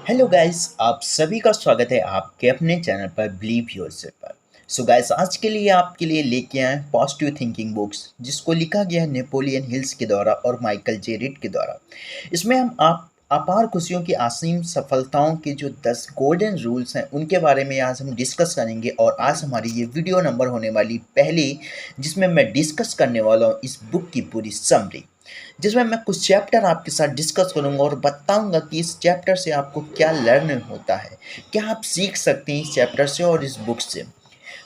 Hello guys, आप सभी का स्वागत है आपके अपने चैनल पर बिलीव योरसेल्फ पर। सो गाइस, आज के लिए आपके लिए लेके आए पॉजिटिव थिंकिंग बुक्स, जिसको लिखा गया है नेपोलियन हिल्स के द्वारा और माइकल जे रिड के द्वारा। इसमें हम आप अपार खुशियों की असीम सफलताओं के जो 10 गोल्डन रूल्स हैं उनके बारे में आज हम डिस्कस करेंगे। और आज हमारी ये वीडियो नंबर होने वाली पहली, जिसमें मैं डिस्कस करने वाला हूँ इस बुक की पूरी समरी, जिसमें मैं कुछ चैप्टर आपके साथ डिस्कस करूंगा और बताऊंगा कि इस चैप्टर से आपको क्या लर्न होता है, क्या आप सीख सकते हैं इस चैप्टर से और इस बुक से।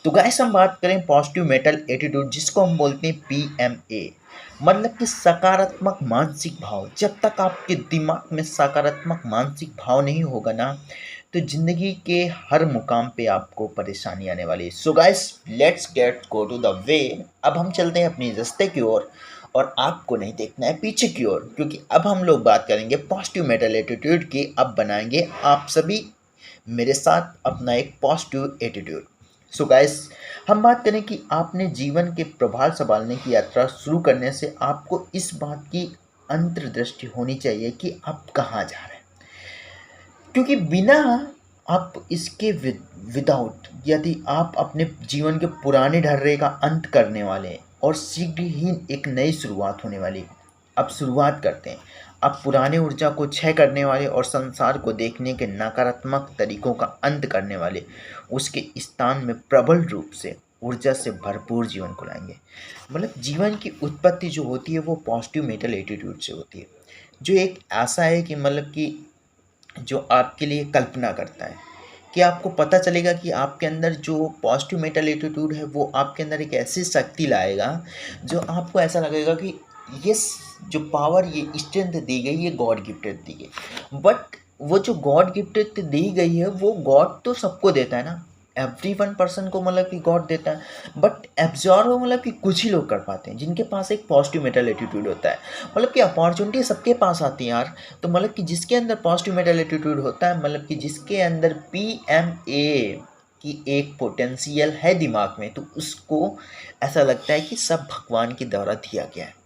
तो गाइस, हम बात करें पॉजिटिव मेंटल एटीट्यूड, जिसको हम बोलते हैं पीएमए, मतलब कि सकारात्मक मानसिक भाव। जब तक आपके दिमाग में सकारात्मक मानसिक भाव नहीं होगा ना, तो जिंदगी के हर मुकाम पे आपको परेशानी आने वाली है। So guys, let's get go to the way. अब हम चलते हैं अपनी रास्ते की ओर, और आपको नहीं देखना है पीछे की ओर, क्योंकि अब हम लोग बात करेंगे पॉजिटिव मेंटल एटीट्यूड की। अब बनाएंगे आप सभी मेरे साथ अपना एक पॉजिटिव एटीट्यूड। सो गाइस, हम बात करें कि आपने जीवन के प्रभाव संभालने की यात्रा शुरू करने से आपको इस बात की अंतर्दृष्टि होनी चाहिए कि आप कहाँ जा रहे हैं, क्योंकि बिना आप इसके विदाउट, यदि आप अपने जीवन के पुराने ढर्रे का अंत करने वाले हैं और शीघ्र ही एक नई शुरुआत होने वाली, अब शुरुआत करते हैं। आप पुराने ऊर्जा को क्षय करने वाले और संसार को देखने के नकारात्मक तरीकों का अंत करने वाले, उसके स्थान में प्रबल रूप से ऊर्जा से भरपूर जीवन को लाएंगे। मतलब जीवन की उत्पत्ति जो होती है वो पॉजिटिव मेंटल एटीट्यूड से होती है, जो एक ऐसा है कि मतलब कि जो आपके लिए कल्पना करता है कि आपको पता चलेगा कि आपके अंदर जो पॉजिटिव मेंटल एटीट्यूड है वो आपके अंदर एक ऐसी शक्ति लाएगा जो आपको ऐसा लगेगा कि ये जो पावर, ये स्ट्रेंथ दी गई, ये गॉड गिफ्टेड दी गई। बट वो जो गॉड गिफ्टेड दी गई है वो गॉड तो सबको देता है ना, एवरी वन पर्सन को मतलब कि गॉड देता है। बट एब्जॉर्व मतलब कि कुछ ही लोग कर पाते हैं जिनके पास एक पॉजिटिव मेंटल एटीट्यूड होता है। मतलब कि अपॉर्चुनिटी सबके पास आती है यार, तो मतलब कि जिसके अंदर पॉजिटिव मेंटल एटीट्यूड होता है, मतलब कि जिसके अंदर पीएमए की एक पोटेंशियल है दिमाग में, तो उसको ऐसा लगता है कि सब भगवान के द्वारा दिया गया है।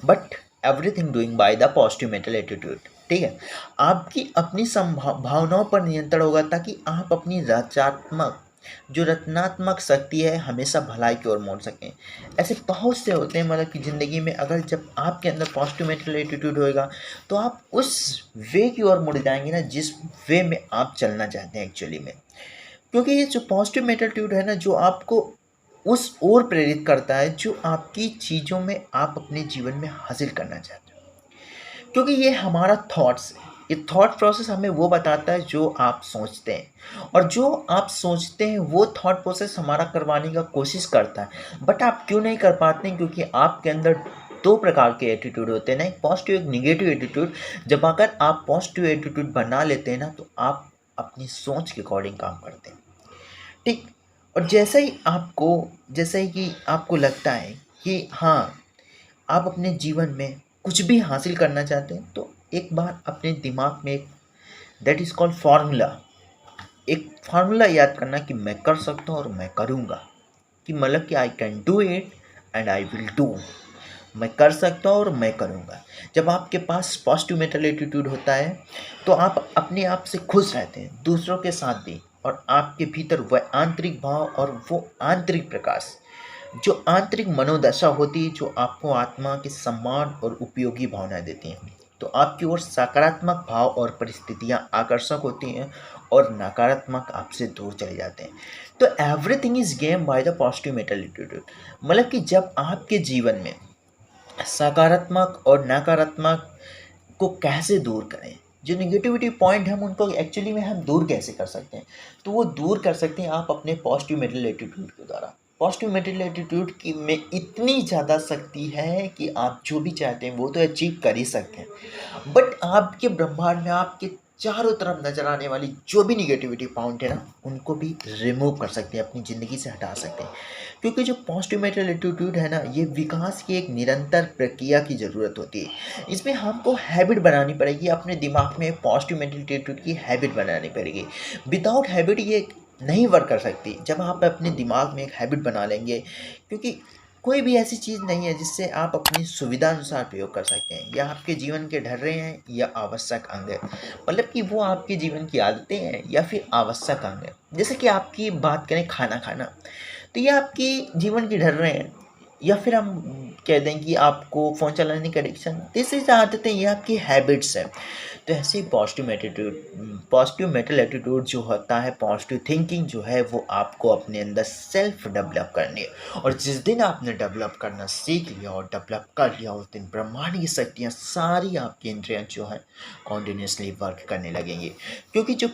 But everything doing by the positive mental attitude. ठीक है, आपकी अपनी भावनाओं पर नियंत्रण होगा, ताकि आप अपनी रचनात्मक, जो रचनात्मक शक्ति है, हमेशा भलाई की ओर मोड़ सकें। ऐसे बहुत से होते हैं मतलब कि ज़िंदगी में, अगर जब आपके अंदर पॉजिटिव मेंटल एटीट्यूड होएगा तो आप उस वे की ओर मुड़ जाएंगे ना जिस वे में आप चलना चाहते हैं एक्चुअली में। क्योंकि ये जो पॉजिटिव मेंटल एटीट्यूड है ना, जो आपको उस ओर प्रेरित करता है जो आपकी चीज़ों में आप अपने जीवन में हासिल करना चाहते हो। क्योंकि ये हमारा थॉट्स है, ये थॉट प्रोसेस हमें वो बताता है जो आप सोचते हैं, और जो आप सोचते हैं वो थॉट प्रोसेस हमारा करवाने का कोशिश करता है। बट आप क्यों नहीं कर पाते हैं? क्योंकि आपके अंदर दो प्रकार के एटीट्यूड होते हैं ना, एक पॉजिटिव, एक निगेटिव एटीट्यूड। जब अगर आप पॉजिटिव एटीट्यूड बना लेते हैं ना, तो आप अपनी सोच के अकॉर्डिंग काम करते हैं। ठीक। और जैसे ही कि आपको लगता है कि हाँ, आप अपने जीवन में कुछ भी हासिल करना चाहते हैं, तो एक बार अपने दिमाग में एक, दैट इज़ कॉल्ड फार्मूला, एक फार्मूला याद करना कि मैं कर सकता हूँ और मैं करूँगा। कि मतलब कि I can do it and I will do. मैं कर सकता हूँ और मैं करूँगा। जब आपके पास पॉजिटिव मेंटल एटीट्यूड होता है तो आप अपने आप से खुश रहते हैं, दूसरों के साथ भी, और आपके भीतर वह आंतरिक भाव और वो आंतरिक प्रकाश, जो आंतरिक मनोदशा होती है, जो आपको आत्मा के सम्मान और उपयोगी भावनाएं देती हैं। तो आपकी ओर सकारात्मक भाव और परिस्थितियां आकर्षक होती हैं और नकारात्मक आपसे दूर चले जाते हैं। तो everything is game by the positive mental attitude. मतलब कि जब आपके जीवन में सकारात्मक और नकारात्मक को कैसे दूर करें, जो निगेटिविटी पॉइंट हम उनको एक्चुअली में हम दूर कैसे कर सकते हैं, तो वो दूर कर सकते हैं आप अपने पॉजिटिव मेंटल एटीट्यूड के द्वारा। पॉजिटिव मेंटल एटीट्यूड की में इतनी ज़्यादा शक्ति है कि आप जो भी चाहते हैं वो तो अचीव कर ही सकते हैं। बट आपके ब्रह्मांड में आपके चारों तरफ नजर आने वाली जो भी निगेटिविटी पॉइंट है ना, उनको भी रिमूव कर सकते हैं, अपनी ज़िंदगी से हटा सकते हैं। क्योंकि जो पॉजिटिव मेंटल एटीट्यूड है ना, ये विकास की एक निरंतर प्रक्रिया की ज़रूरत होती है। इसमें हमको हैबिट बनानी पड़ेगी, अपने दिमाग में पॉजिटिव मेंटल एटीट्यूड की हैबिट बनानी पड़ेगी। विदाउट हैबिट ये नहीं वर्क कर सकती। जब आप अपने दिमाग में एक हैबिट बना लेंगे, क्योंकि कोई भी ऐसी चीज़ नहीं है जिससे आप अपनी सुविधा अनुसार प्रयोग कर सकते हैं। या आपके जीवन के ढर्रे हैं या आवश्यक अंग है, मतलब कि वो आपके जीवन की आदतें हैं या फिर आवश्यक अंग है। जैसे कि आपकी बात करें खाना खाना, तो ये आपकी जीवन की ढर्रे हैं, या फिर हम कह दें कि आपको फ़ोन चलाने की एडिक्शन, दिस इज आदतें, ये आपकी हैबिट्स है। तो ऐसे ही पॉजिटिव मेंटल एटीट्यूड जो होता है, पॉजिटिव थिंकिंग जो है, वो आपको अपने अंदर सेल्फ डेवलप करनी है। और जिस दिन आपने डेवलप करना सीख लिया और डेवलप कर लिया, उस दिन ब्रह्मांड की शक्तियाँ सारी आपकी इंद्रियाँ जो है कॉन्टिन्यूसली वर्क करने लगेंगी। क्योंकि जो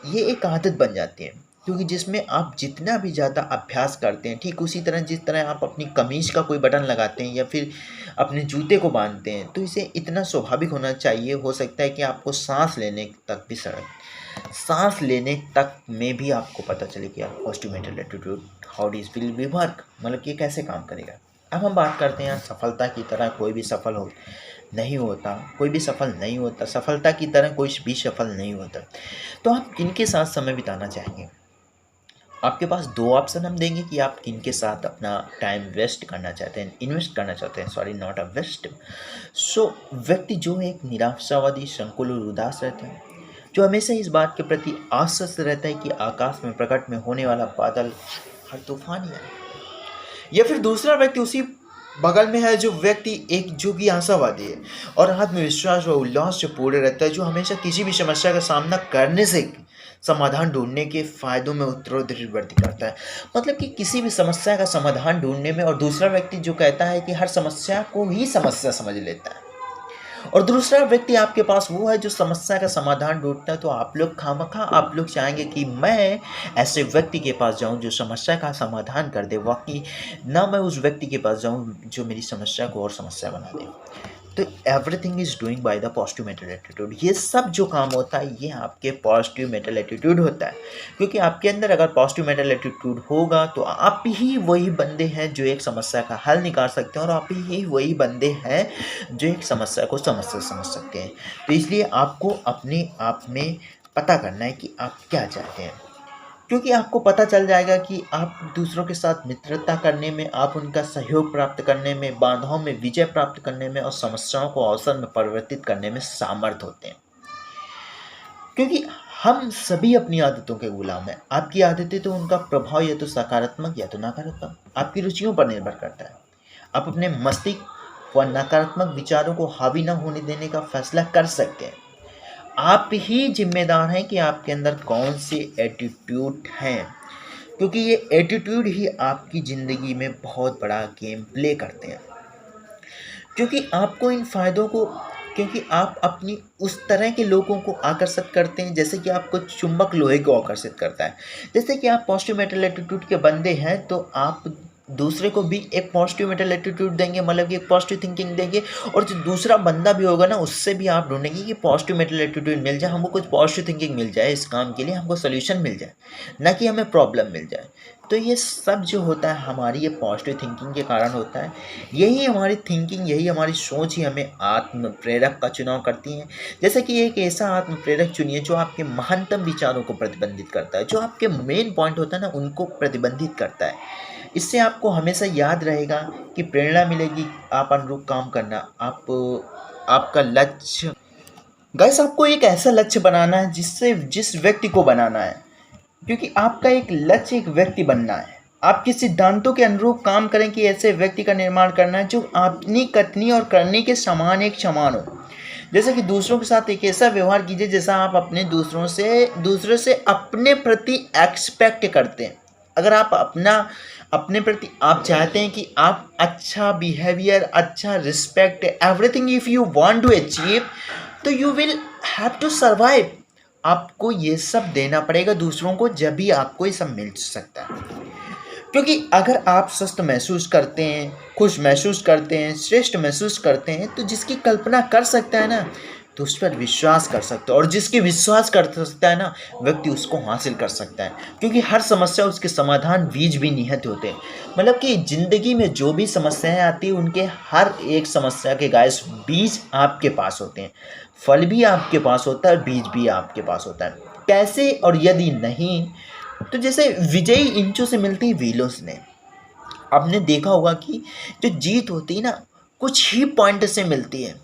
ये एक आदत बन जाती है, क्योंकि जिसमें आप जितना भी ज़्यादा अभ्यास करते हैं, ठीक उसी तरह जिस तरह आप अपनी कमीज का कोई बटन लगाते हैं या फिर अपने जूते को बांधते हैं, तो इसे इतना स्वाभाविक होना चाहिए। हो सकता है कि आपको सांस लेने तक भी सांस लेने तक में भी आपको पता चले कि आप positive mental attitude how this will be work, मतलब कि कैसे काम करेगा। अब हम बात करते हैं सफलता की तरह कोई भी सफल हो नहीं होता, कोई भी सफल नहीं होता, सफलता की तरह कोई भी सफल नहीं होता। तो आप किनके साथ समय बिताना चाहेंगे? आपके पास दो ऑप्शन हम देंगे कि आप किनके साथ अपना टाइम वेस्ट करना चाहते हैं, इन्वेस्ट करना चाहते हैं, सॉरी नॉट अ वेस्ट। सो व्यक्ति जो एक निराशावादी, संकुल और उदास रहता है, जो हमेशा इस बात के प्रति आश्वस्त रहता है कि आकाश में प्रकट में होने वाला बादल हर तूफान ही है। या फिर दूसरा व्यक्ति उसी बगल में है, जो व्यक्ति एक जो कि आशावादी है और आत्मविश्वास और उल्लास से पूरे रहता है, जो हमेशा किसी भी समस्या का सामना करने से समाधान ढूंढने के फायदों में उत्तरोत्तर वृद्धि करता है। मतलब कि किसी भी समस्या का समाधान ढूंढने में, और दूसरा व्यक्ति जो कहता है कि हर समस्या को ही समस्या समझ लेता है, और दूसरा व्यक्ति आपके पास वो है जो समस्या का समाधान ढूंढता है। तो आप लोग खामखा आप लोग चाहेंगे कि मैं ऐसे व्यक्ति के पास जाऊं जो समस्या का समाधान कर दे, वाकई ना मैं उस व्यक्ति के पास जाऊं जो मेरी समस्या को और समस्या बना दे। तो everything is doing by the positive mental attitude. ये सब जो काम होता है ये आपके पॉजिटिव मेंटल एटीट्यूड होता है। क्योंकि आपके अंदर अगर पॉजिटिव मेंटल एटीट्यूड होगा तो आप ही वही बंदे हैं जो एक समस्या का हल निकाल सकते हैं, और आप ही वही बंदे हैं जो एक समस्या को समझ सकते हैं। तो इसलिए आपको अपने आप में पता करना है कि आप क्या चाहते हैं, क्योंकि आपको पता चल जाएगा कि आप दूसरों के साथ मित्रता करने में, आप उनका सहयोग प्राप्त करने में, बाधाओं में विजय प्राप्त करने में और समस्याओं को अवसर में परिवर्तित करने में सामर्थ होते हैं। क्योंकि हम सभी अपनी आदतों के गुलाम हैं। आपकी आदतें तो उनका प्रभाव या तो सकारात्मक या तो नकारात्मक आपकी रुचियों पर निर्भर करता है। आप अपने मस्तिष्क व नकारात्मक विचारों को हावी न होने देने का फैसला कर सकते हैं। आप ही जिम्मेदार हैं कि आपके अंदर कौन से एटीट्यूड हैं, क्योंकि ये एटीट्यूड ही आपकी ज़िंदगी में बहुत बड़ा गेम प्ले करते हैं। क्योंकि आपको इन फ़ायदों को, क्योंकि आप अपनी उस तरह के लोगों को आकर्षित करते हैं जैसे कि आपको चुंबक लोहे को आकर्षित करता है। जैसे कि आप पॉजिटिव मेंटल एटीट्यूड के बंदे हैं तो आप दूसरे को भी एक पॉजिटिव मेंटल एटीट्यूड देंगे, मतलब कि एक पॉजिटिव थिंकिंग देंगे, और जो दूसरा बंदा भी होगा ना उससे भी आप ढूंढेंगे कि पॉजिटिव मेंटल एटीट्यूड मिल जाए, हमको कुछ पॉजिटिव थिंकिंग मिल जाए, इस काम के लिए हमको सोल्यूशन मिल जाए, ना कि हमें प्रॉब्लम मिल जाए। तो ये सब जो होता है हमारी ये पॉजिटिव थिंकिंग के कारण होता है। यही हमारी थिंकिंग, यही हमारी सोच ही हमें आत्म प्रेरक का चुनाव करती है। जैसे कि एक ऐसा आत्म प्रेरक चुनिए जो आपके महानतम विचारों को प्रतिबंधित करता है, जो आपके मेन पॉइंट होता है ना उनको प्रतिबंधित करता है। इससे आपको हमेशा याद रहेगा कि प्रेरणा मिलेगी आप अनुरूप काम करना। आपका लक्ष्य, गाइस आपको एक ऐसा लक्ष्य बनाना है जिस व्यक्ति को बनाना है, क्योंकि आपका एक लक्ष्य एक व्यक्ति बनना है। आपके सिद्धांतों के अनुरूप काम करें कि ऐसे व्यक्ति का निर्माण करना है जो अपनी कथनी और करनी के समान हो। जैसे कि दूसरों के साथ एक ऐसा व्यवहार कीजिए जैसा आप अपने दूसरों से अपने प्रति एक्सपेक्ट करते हैं। अगर आप अपने प्रति आप चाहते हैं कि आप अच्छा बिहेवियर, अच्छा respect, everything if you want to achieve, तो you will have to survive. आपको ये सब देना पड़ेगा दूसरों को, जब भी आपको ये सब मिल सकता है। क्योंकि अगर आप स्वस्थ महसूस करते हैं, खुश महसूस करते हैं, श्रेष्ठ महसूस करते हैं, तो जिसकी कल्पना कर सकता है ना तो उस पर विश्वास कर सकता है, और जिसकी विश्वास कर सकता है ना व्यक्ति उसको हासिल कर सकता है। क्योंकि हर समस्या उसके समाधान बीज भी निहित होते हैं। मतलब कि ज़िंदगी में जो भी समस्याएं आती हैं उनके हर एक समस्या के गाइस बीज आपके पास होते हैं। फल भी आपके पास होता है, बीज भी आपके पास होता है। कैसे? और यदि नहीं तो जैसे विजयी इंचों से मिलती व्हीलों से नहीं। आपने देखा होगा कि जो जीत होती है ना, कुछ ही पॉइंट से मिलती है।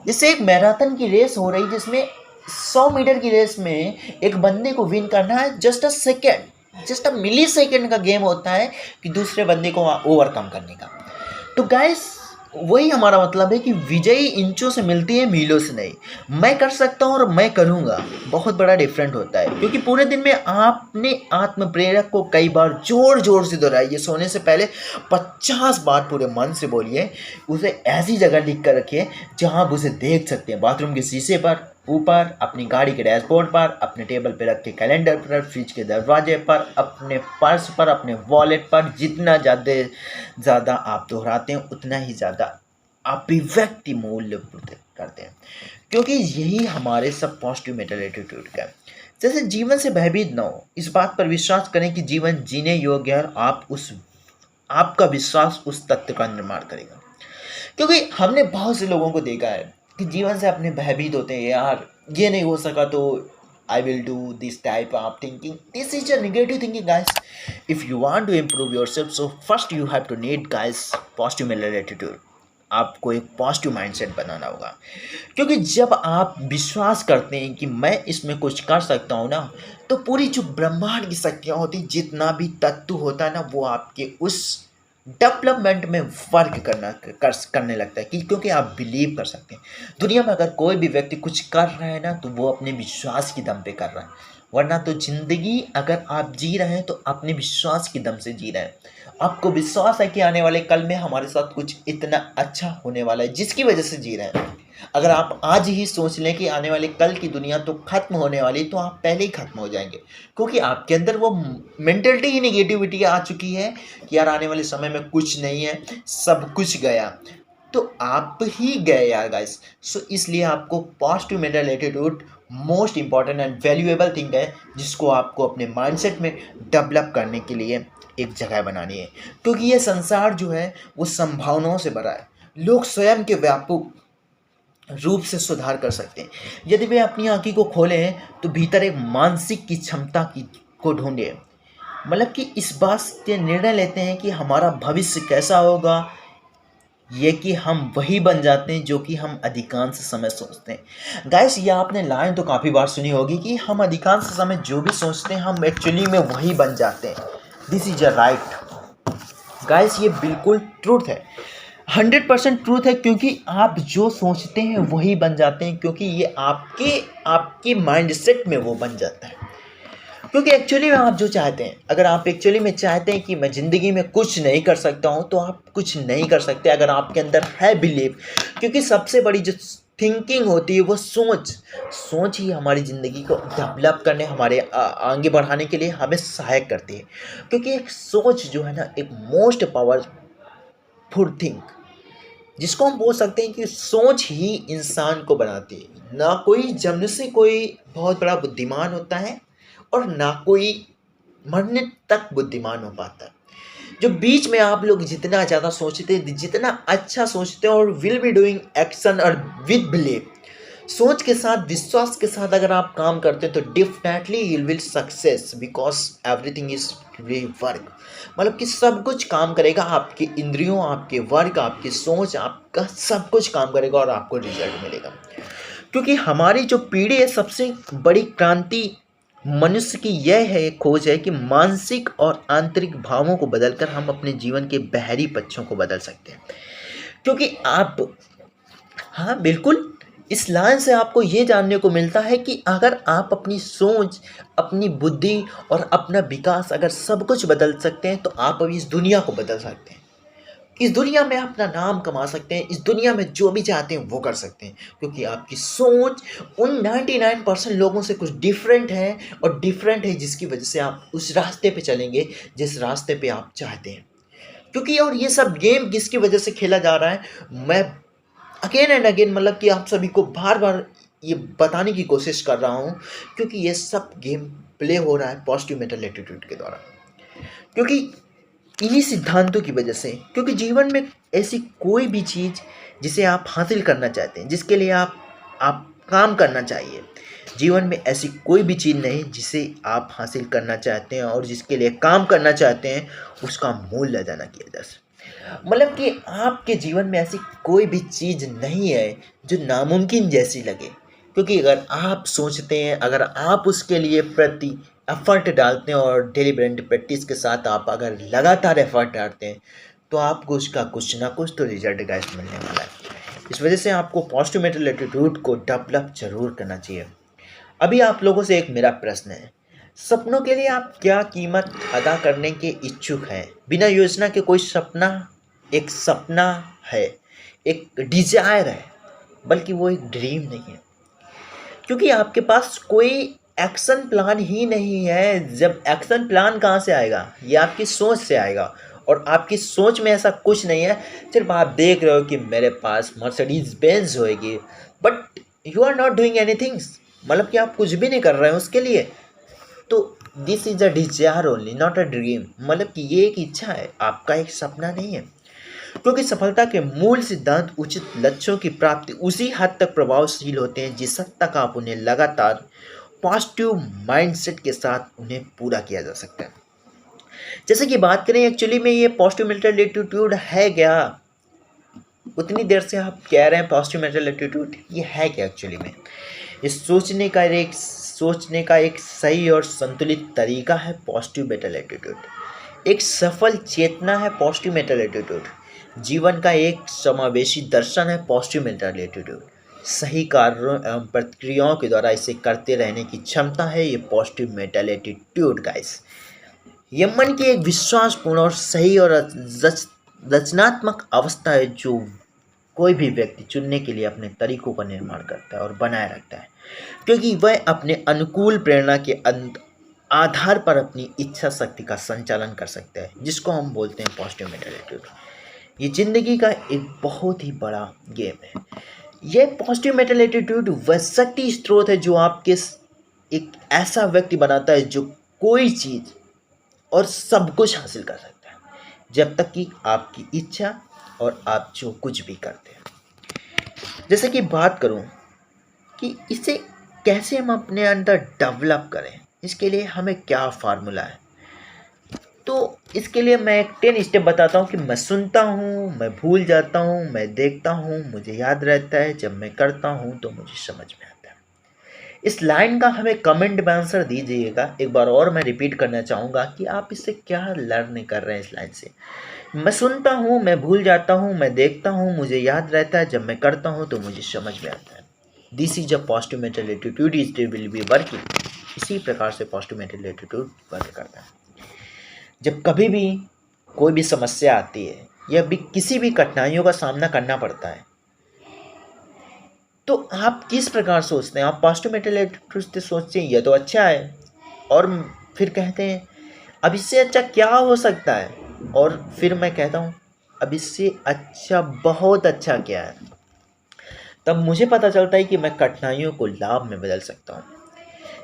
जैसे एक मैराथन की रेस हो रही जिसमें 100 मीटर की रेस में एक बंदे को विन करना है, just a second, just a millisecond का गेम होता है कि दूसरे बंदे को ओवरकम करने का। तो गाइस, वही हमारा मतलब है कि विजयी इंचों से मिलती है, मीलों से नहीं। मैं कर सकता हूँ और मैं करूँगा, बहुत बड़ा डिफरेंट होता है। क्योंकि पूरे दिन में आपने आत्म प्रेरक को कई बार जोर जोर से दोहराइए, सोने से पहले 50 बार पूरे मन से बोलिए। उसे ऐसी जगह लिख कर रखिए जहाँ आप उसे देख सकते हैं, बाथरूम के शीशे पर, ऊपर, अपनी गाड़ी के डैशबोर्ड पर, अपने टेबल पर रख के कैलेंडर पर, फ्रिज के दरवाजे पर, अपने पर्स पर, अपने वॉलेट पर। जितना ज़्यादा आप दोहराते हैं उतना ही ज़्यादा अभिव्यक्ति मूल्य करते हैं। क्योंकि यही हमारे सब पॉजिटिव मेंटल एटीट्यूड का है। जैसे जीवन से भयभीत ना हो, इस बात पर विश्वास करें कि जीवन जीने योग्य है, और आपका विश्वास उस तथ्य का निर्माण करेगा। क्योंकि हमने बहुत से लोगों को देखा है कि जीवन से अपने भयभीत होते हैं, यार ये नहीं हो सका तो I will do this type of thinking. This is a negative thinking guys. If you want to improve yourself, so first you have to need guys positive mental attitude. आपको एक पॉजिटिव माइंडसेट बनाना होगा। क्योंकि जब आप विश्वास करते हैं कि मैं इसमें कुछ कर सकता हूँ ना, तो पूरी जो ब्रह्मांड की शक्तियाँ होती, जितना भी तत्व होता है ना, वो आपके उस डेवलपमेंट में वर्क करने लगता है। क्योंकि आप बिलीव कर सकते हैं। दुनिया में अगर कोई भी व्यक्ति कुछ कर रहा है ना, तो वो अपने विश्वास की दम पे कर रहा है। वरना तो जिंदगी अगर आप जी रहे हैं तो अपने विश्वास की दम से जी रहे हैं। आपको विश्वास है कि आने वाले कल में हमारे साथ कुछ इतना अच्छा होने वाला है जिसकी वजह से जी रहे हैं। अगर आप आज ही सोच लें कि आने वाले कल की दुनिया तो खत्म होने वाली, तो आप पहले ही खत्म हो जाएंगे। क्योंकि आपके अंदर वो मेंटलिटी ही नेगेटिविटी आ चुकी है कि यार आने वाले समय में कुछ नहीं है, सब कुछ गया। तो आप ही गए यार गाइस। सो इसलिए आपको positive mental attitude most important and valuable thing है, जिसको आपको अपने माइंडसेट में डेवलप करने के लिए एक जगह बनानी है। क्योंकि ये संसार जो है वो संभावनाओं से भरा है। लोग स्वयं के व्यापक रूप से सुधार कर सकते हैं यदि वे अपनी आंखों को खोलें, तो भीतर एक मानसिक की क्षमता की को ढूंढे। मतलब कि इस बात से निर्णय लेते हैं कि हमारा भविष्य कैसा होगा, ये कि हम वही बन जाते हैं जो कि हम अधिकांश समय सोचते हैं। गाइस, ये आपने लाइन तो काफ़ी बार सुनी होगी कि हम अधिकांश समय जो भी सोचते हैं हम एक्चुअली में वही बन जाते हैं। This is a right guys, ये बिल्कुल ट्रूथ है, 100% ट्रूथ है। क्योंकि आप जो सोचते हैं वही बन जाते हैं, क्योंकि ये आपके माइंडसेट में वो बन जाता है। क्योंकि एक्चुअली में आप जो चाहते हैं, अगर आप एक्चुअली में चाहते हैं कि मैं ज़िंदगी में कुछ नहीं कर सकता हूँ, तो आप कुछ नहीं कर सकते अगर आपके अंदर है बिलीव। क्योंकि सबसे बड़ी जो थिंकिंग होती है वो सोच ही हमारी ज़िंदगी को डेवलप करने, हमारे आगे बढ़ाने के लिए हमें सहायक करती है। क्योंकि एक सोच जो है ना, एक मोस्ट पावरफुल थिंग, जिसको हम बोल सकते हैं कि सोच ही इंसान को बनाती है। ना कोई जन्म से कोई बहुत बड़ा बुद्धिमान होता है, और ना कोई मरने तक बुद्धिमान हो पाता है। जो बीच में आप लोग जितना ज़्यादा सोचते हैं, जितना अच्छा सोचते हैं, और विल बी डूइंग एक्शन और विद बिलीव, सोच के साथ, विश्वास के साथ अगर आप काम करते हैं, तो definitely you will success, because everything is work. मतलब कि सब कुछ काम करेगा, आपकी इंद्रियों, आपके वर्क, आपकी सोच, आपका सब कुछ काम करेगा और आपको रिजल्ट मिलेगा। क्योंकि हमारी जो पीढ़ी है, सबसे बड़ी क्रांति मनुष्य की यह है खोज है कि मानसिक और आंतरिक भावों को बदलकर हम अपने जीवन के बाहरी पक्षों को बदल सकते हैं। क्योंकि आप, हाँ बिल्कुल, इस लाइन से आपको ये जानने को मिलता है कि अगर आप अपनी सोच, अपनी बुद्धि और अपना विकास, अगर सब कुछ बदल सकते हैं, तो आप अभी इस दुनिया को बदल सकते हैं। इस दुनिया में अपना नाम कमा सकते हैं, इस दुनिया में जो भी चाहते हैं वो कर सकते हैं। क्योंकि आपकी सोच उन 99% लोगों से कुछ डिफरेंट है, और डिफरेंट है जिसकी वजह से आप उस रास्ते पे चलेंगे जिस रास्ते पे आप चाहते हैं। क्योंकि और ये सब गेम किसकी वजह से खेला जा रहा है, मैं अगेन एंड अगेन, मतलब कि आप सभी को बार बार ये बताने की कोशिश कर रहा हूँ, क्योंकि ये सब गेम प्ले हो रहा है पॉजिटिव मेंटल एटीट्यूड के द्वारा। क्योंकि इन्हीं सिद्धांतों की वजह से, क्योंकि जीवन में ऐसी कोई भी चीज़ जिसे आप हासिल करना चाहते हैं, जिसके लिए आप काम करना चाहिए, जीवन में ऐसी कोई भी चीज़ नहीं जिसे आप हासिल करना चाहते हैं और जिसके लिए काम करना चाहते हैं उसका मूल्य अदा ना किया जा सके। मतलब कि आपके जीवन में ऐसी कोई भी चीज़ नहीं है जो नामुमकिन जैसी लगे, क्योंकि अगर आप सोचते हैं, अगर आप उसके लिए प्रति एफर्ट डालते हैं और डेलिबरेट प्रैक्टिस के साथ आप अगर लगातार एफर्ट डालते हैं तो आपको उसका कुछ ना कुछ तो रिजल्ट गाइस मिलने वाला है। इस वजह से आपको पॉजिटिव मेंटल एटीट्यूड को डेवलप जरूर करना चाहिए। अभी आप लोगों से एक मेरा प्रश्न है, सपनों के लिए आप क्या कीमत अदा करने के इच्छुक हैं? बिना योजना के कोई सपना है, एक डिजायर है, बल्कि वो एक ड्रीम नहीं है, क्योंकि आपके पास कोई एक्शन प्लान ही नहीं है। जब एक्शन प्लान कहाँ से आएगा? ये आपकी सोच से आएगा, और आपकी सोच में ऐसा कुछ नहीं है। सिर्फ आप देख रहे हो कि मेरे पास मर्सिडीज बेंज होएगी, but you are not doing anything, मतलब कि आप कुछ भी नहीं कर रहे हैं उसके लिए। तो this is a desire only, not a dream. मतलब कि ये एक इच्छा है, आपका एक सपना नहीं है। क्योंकि सफलता के मूल सिद्धांत उचित लक्ष्यों की प्राप्ति उसी हद तक प्रभावशील होते हैं जिस हद तक आप उन्हें लगातार पॉजिटिव माइंडसेट के साथ उन्हें पूरा किया जा सकता है। जैसे कि बात करें एक्चुअली में ये पॉजिटिव मेंटल एटीट्यूड है क्या? उतनी देर से आप कह रहे हैं पॉजिटिव मेंटल एटीट्यूड, ये है क्या एक्चुअली में? इस सोचने का एक सही और संतुलित तरीका है पॉजिटिव मेंटल एटीट्यूड। एक सफल चेतना है पॉजिटिव मेंटल एटीट्यूड। जीवन का एक समावेशी दर्शन है पॉजिटिव मेंटल एटीट्यूड। सही कार्यों एवं प्रक्रियाओं के द्वारा इसे करते रहने की क्षमता है ये पॉजिटिव मेंटल एटीट्यूड गाइस। ये मन की एक विश्वासपूर्ण और सही और रचनात्मक अवस्था है जो कोई भी व्यक्ति चुनने के लिए अपने तरीकों का निर्माण करता है और बनाए रखता है, क्योंकि वह अपने अनुकूल प्रेरणा के आधार पर अपनी इच्छा शक्ति का संचालन कर सकता है, जिसको हम बोलते हैं पॉजिटिव मेंटल एटीट्यूड। ये जिंदगी का एक बहुत ही बड़ा गेम है। यह पॉजिटिव मेंटल एटीट्यूड वह शक्ति स्रोत है जो आपके एक ऐसा व्यक्ति बनाता है जो कोई चीज़ और सब कुछ हासिल कर सकता है, जब तक कि आपकी इच्छा और आप जो कुछ भी करते हैं। जैसे कि बात करूं कि इसे कैसे हम अपने अंदर डेवलप करें, इसके लिए हमें क्या फार्मूला है, तो इसके लिए मैं एक 10 स्टेप बताता हूँ कि मैं सुनता हूँ, मैं भूल जाता हूँ, मैं देखता हूँ, मुझे याद रहता है, जब मैं करता हूँ तो मुझे समझ में आता है। इस लाइन का हमें कमेंट में आंसर दीजिएगा। एक बार और मैं रिपीट करना चाहूँगा कि आप इससे क्या लर्न कर रहे हैं इस लाइन से। मैं सुनता हूँ, मैं भूल जाता हूँ, मैं देखता हूँ, मुझे याद रहता है, जब मैं करता हूँ तो मुझे समझ में आता है। This is a positive mental attitude is will be working. इसी प्रकार से पॉजिटिव मेंटल एटीट्यूड वर्क करता है। जब कभी भी कोई भी समस्या आती है या भी किसी भी कठिनाइयों का सामना करना पड़ता है, तो आप किस प्रकार सोचते हैं? आप पॉजिटिव मेंटल एटीट्यूड से सोचते हैं यह तो अच्छा है, और फिर कहते हैं अब इससे अच्छा क्या हो सकता है, और फिर मैं कहता हूँ अब इससे अच्छा बहुत अच्छा क्या है। तब मुझे पता चलता है कि मैं कठिनाइयों को लाभ में बदल सकता हूँ।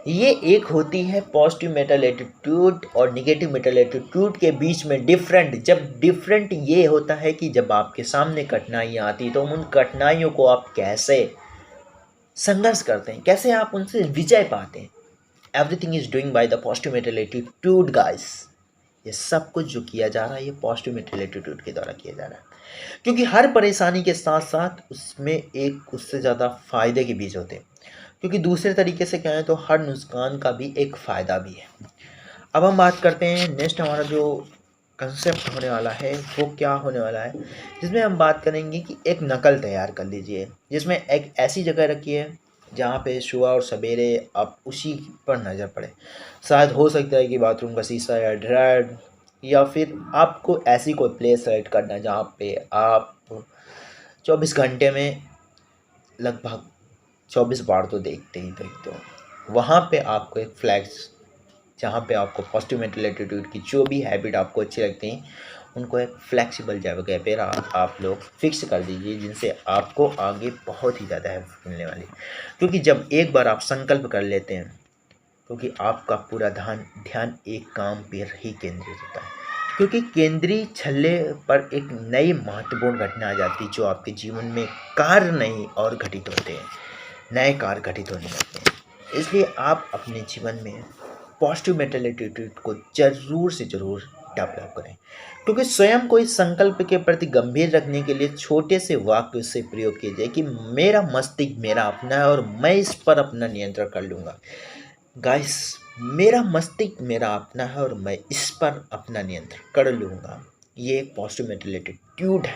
ये एक होती है पॉजिटिव मेंटल एटीट्यूड और निगेटिव मेंटल एटीट्यूड के बीच में डिफरेंट। जब डिफरेंट ये होता है कि जब आपके सामने कठिनाइयाँ आती तो उन कठिनाइयों को आप कैसे संघर्ष करते हैं, कैसे आप उनसे विजय पाते हैं। Everything is doing by the positive mental attitude guys. ये सब कुछ जो किया जा रहा है ये पॉजिटिव मेंटल एटीट्यूड के द्वारा किया जा रहा है, क्योंकि हर परेशानी के साथ साथ उसमें एक उससे ज़्यादा फायदे के बीज होते हैं। क्योंकि दूसरे तरीके से कहें तो हर नुकसान का भी एक फ़ायदा भी है। अब हम बात करते हैं नेक्स्ट हमारा जो कंसेप्ट होने वाला है वो क्या होने वाला है, जिसमें हम बात करेंगे कि एक नकल तैयार कर लीजिए, जिसमें एक ऐसी जगह रखिए जहाँ पे सुबह और सवेरे आप उसी पर नज़र पड़े। शायद हो सकता है कि बाथरूम का शीशा या ड्रायर, या फिर आपको ऐसी कोई प्लेस सेलेक्ट करना है जहाँ पे आप 24 घंटे में लगभग 24 बार तो देखते ही देखते हो। वहाँ पे आपको एक फ्लैग्स, जहाँ पे आपको पॉजिटिव मेंटल एटीट्यूड की जो भी हैबिट आपको अच्छी लगती हैं उनको एक फ्लेक्सिबल जगह पे आप लोग फिक्स कर दीजिए, जिनसे आपको आगे बहुत ही ज़्यादा हेल्प मिलने वाली। क्योंकि जब एक बार आप संकल्प कर लेते हैं, क्योंकि आपका पूरा ध्यान एक काम पर ही केंद्रित होता है, क्योंकि केंद्रीय छल्ले पर एक नई महत्वपूर्ण घटना आ जाती है जो आपके जीवन में कार्य नहीं और घटित होते हैं, नए कार्य घटित होने लगते हैं। इसलिए आप अपने जीवन में पॉजिटिव मेंटल एटीट्यूड को ज़रूर से ज़रूर डेवलप करें, क्योंकि स्वयं को इस संकल्प के प्रति गंभीर रखने के लिए छोटे से वाक्य से प्रयोग कीजिए कि मेरा मस्तिष्क मेरा अपना है और मैं इस पर अपना नियंत्रण कर लूँगा। गाइस, मेरा मस्तिष्क मेरा अपना है और मैं इस पर अपना नियंत्रण कर लूँगा। ये एक पॉजिटिव मेंटल एटीट्यूड है,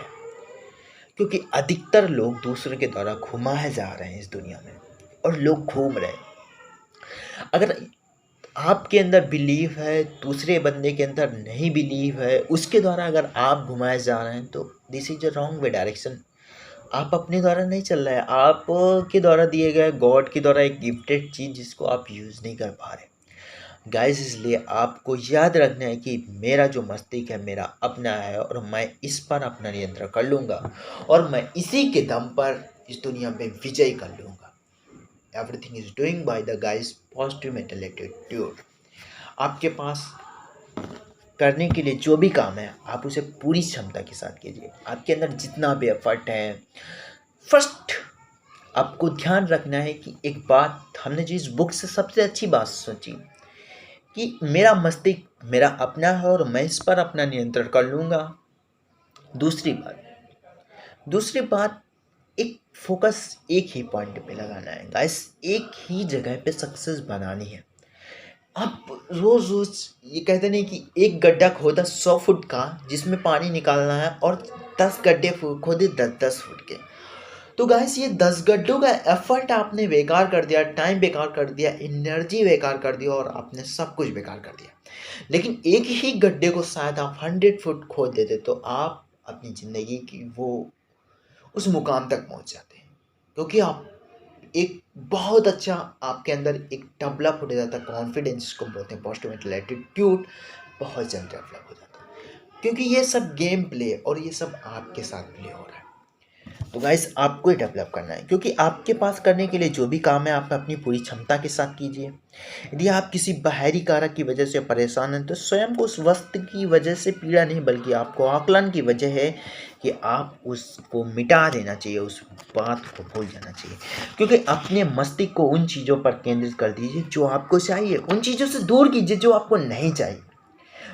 क्योंकि अधिकतर लोग दूसरों के द्वारा घुमाए जा रहे हैं इस दुनिया में और लोग घूम रहे हैं। अगर आपके अंदर बिलीव है, दूसरे बंदे के अंदर नहीं बिलीव है, उसके द्वारा अगर आप घुमाए जा रहे हैं तो this is a wrong way direction. आप अपने द्वारा नहीं चल रहे हैं, आप के द्वारा दिए गए गॉड के द्वारा एक गिफ्टेड चीज़ जिसको आप यूज़ नहीं कर पा रहे गाइस। इसलिए आपको याद रखना है कि मेरा जो मस्तिष्क है मेरा अपना है और मैं इस पर अपना नियंत्रण कर लूँगा और मैं इसी के दम पर इस दुनिया में विजय कर लूँगा। Everything is doing by the guys positive mental attitude. आपके पास करने के लिए जो भी काम है आप उसे पूरी क्षमता के साथ कीजिए। आपके अंदर जितना भी एफर्ट है, फर्स्ट आपको ध्यान रखना है कि एक बात हमने जो इस बुक से सबसे अच्छी बात सोची कि मेरा मस्तिष्क मेरा अपना है और मैं इस पर अपना नियंत्रण कर लूँगा। दूसरी बात एक फोकस एक ही पॉइंट पे लगाना है गाइस, एक ही जगह पे सक्सेस बनानी है। आप रोज रोज ये कहते नहीं कि एक गड्ढा खोदा 100 फुट का जिसमें पानी निकालना है और 10 गड्ढे खोदे 10-10 फुट के। तो गाइस ये 10 गड्ढों का एफर्ट आपने बेकार कर दिया, टाइम बेकार कर दिया, एनर्जी बेकार कर दिया और आपने सब कुछ बेकार कर दिया। लेकिन एक ही गड्ढे को शायद आप 100 फुट खोद देते तो आप अपनी ज़िंदगी की वो उस मुकाम तक पहुंच जाते हैं, क्योंकि आप एक बहुत अच्छा आपके अंदर एक डेवलप हो जाता है कॉन्फिडेंस को बोलते हैं पॉजिटिव मेंटल एटीट्यूड, बहुत जल्द डेवलप हो जाता है, क्योंकि ये सब गेम प्ले और ये सब आपके साथ प्ले हो रहा है। तो गाइस आपको ही डेवलप करना है, क्योंकि आपके पास करने के लिए जो भी काम है आप अपनी पूरी क्षमता के साथ कीजिए। यदि आप किसी बाहरी कारक की वजह से परेशान हैं तो स्वयं को उस वस्तु की वजह से पीड़ा नहीं बल्कि आपको आकलन की वजह है कि आप उसको मिटा देना चाहिए, उस बात को भूल जाना चाहिए। क्योंकि अपने मस्तिष्क को उन चीज़ों पर केंद्रित कर दीजिए जो आपको चाहिए, उन चीज़ों से दूर कीजिए जो आपको नहीं चाहिए,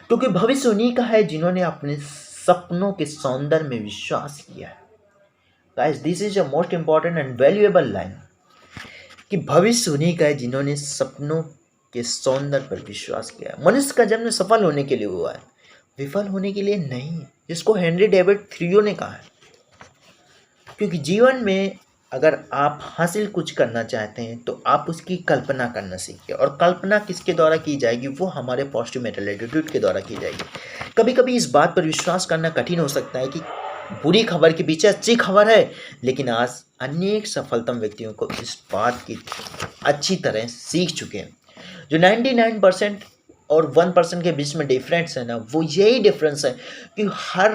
क्योंकि भविष्य उन्हीं का है जिन्होंने अपने सपनों के सौंदर्य में विश्वास किया है। Guys, this is a most important and valuable line कि भविष्य उन्हीं का है जिन्होंने सपनों के सौंदर्य पर विश्वास किया है। मनुष्य का जन्म सफल होने के लिए हुआ है, विफल होने के लिए नहीं, जिसको हेनरी डेविड थ्रियो ने कहा है। क्योंकि जीवन में अगर आप हासिल कुछ करना चाहते हैं तो आप उसकी कल्पना करना सीखिए, और कल्पना किसके द्वारा की जाएगी? वो हमारे पॉजिटिव मेंटल एटीट्यूड के द्वारा की जाएगी। कभी कभी इस बात पर विश्वास करना कठिन हो सकता है कि बुरी खबर के पीछे अच्छी खबर है, लेकिन आज अनेक सफलतम व्यक्तियों को इस बात की अच्छी तरह सीख चुके हैं। जो 99% और 1% के बीच में डिफरेंस है ना, वो यही डिफरेंस है कि हर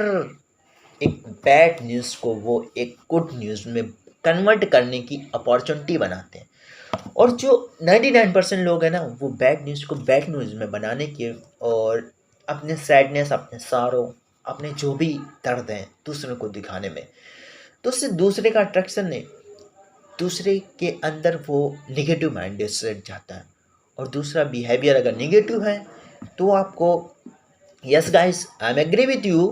एक बैड न्यूज़ को वो एक गुड न्यूज़ में कन्वर्ट करने की अपॉर्चुनिटी बनाते हैं, और जो 99% लोग हैं ना वो बैड न्यूज़ को बैड न्यूज़ में बनाने के और अपने सैडनेस, अपने सारों, अपने जो भी दर्द हैं दूसरों को दिखाने में, तो उससे दूसरे का अट्रैक्शन नहीं, दूसरे के अंदर वो निगेटिव माइंड सेट जाता है, और दूसरा बिहेवियर अगर निगेटिव है तो आपको, yes guys I am agree with you,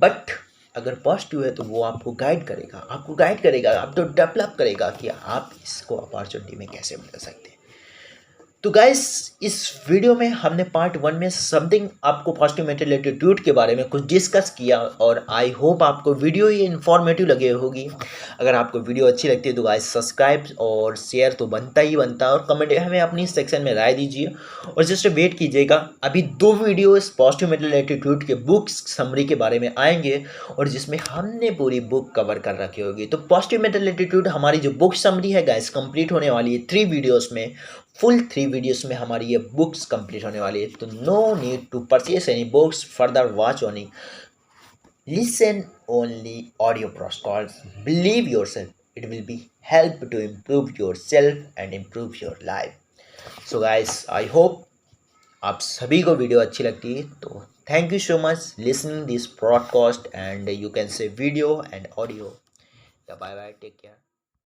but अगर पॉजिटिव है तो वो आपको गाइड करेगा, आपको डेवलप करेगा कि आप इसको अपॉर्चुनिटी में कैसे बदल सकते हैं। तो गाइस, इस वीडियो में हमने पार्ट 1 में समथिंग आपको पॉजिटिव मेंटल एटीट्यूड के बारे में कुछ डिस्कस किया, और आई होप आपको वीडियो ये इन्फॉर्मेटिव लगे होगी। अगर आपको वीडियो अच्छी लगती है तो गाइस सब्सक्राइब और शेयर तो बनता ही बनता है, और कमेंट हमें अपनी सेक्शन में राय दीजिए, और जस्ट वेट कीजिएगा, अभी 2 वीडियोस पॉजिटिव मेंटल एटीट्यूड के बुक्स समरी के बारे में आएंगे, और जिसमें हमने पूरी बुक कवर कर रखी होगी। तो पॉजिटिव मेंटल एटीट्यूड हमारी जो बुक समरी है गाइस कंप्लीट होने वाली है 3 वीडियोस में, फुल 3 वीडियोस में हमारी ये बुक्स कंप्लीट होने वाली है। तो no need to purchase any books, further watch only, listen only audio podcast, believe yourself, it will be help to improve yourself and improve your life. So guys, I hope आप सभी को video अच्छी लगती है, तो thank you so much listening this broadcast, and you can see video and audio. Bye bye, take care.